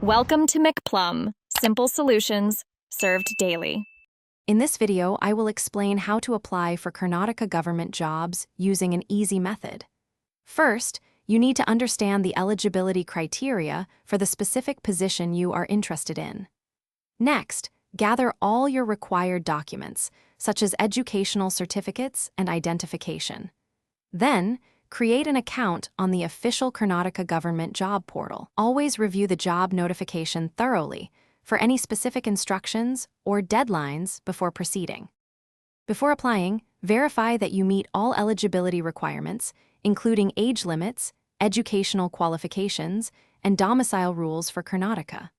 Welcome to McPlum, simple solutions served daily. In this video, I will explain how to apply for Karnataka government jobs using an easy method. First, you need to understand the eligibility criteria for the specific position you are interested in. Next, gather all your required documents, such as educational certificates and identification. Then, create an account on the official Karnataka government job portal. Always review the job notification thoroughly for any specific instructions or deadlines before proceeding. Before applying, verify that you meet all eligibility requirements, including age limits, educational qualifications, and domicile rules for Karnataka.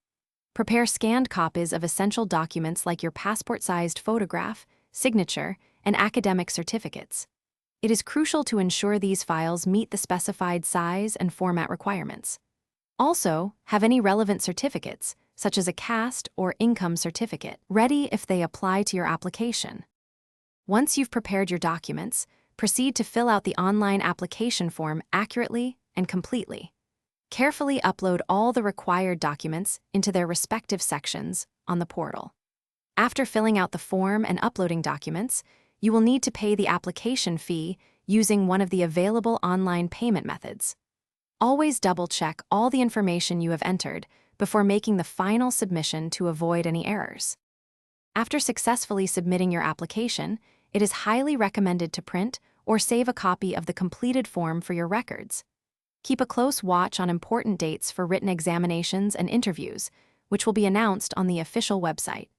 Prepare scanned copies of essential documents like your passport-sized photograph, signature, and academic certificates. It is crucial to ensure these files meet the specified size and format requirements. Also, have any relevant certificates, such as a caste or income certificate, ready if they apply to your application. Once you've prepared your documents, proceed to fill out the online application form accurately and completely. Carefully upload all the required documents into their respective sections on the portal. After filling out the form and uploading documents, you will need to pay the application fee using one of the available online payment methods. Always double-check all the information you have entered before making the final submission to avoid any errors. After successfully submitting your application, it is highly recommended to print or save a copy of the completed form for your records. Keep a close watch on important dates for written examinations and interviews, which will be announced on the official website.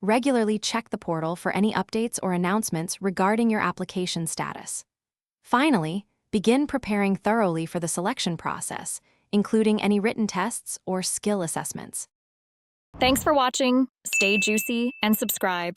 Regularly check the portal for any updates or announcements regarding your application status. Finally, begin preparing thoroughly for the selection process, including any written tests or skill assessments. Thanks for watching. Stay juicy and subscribe.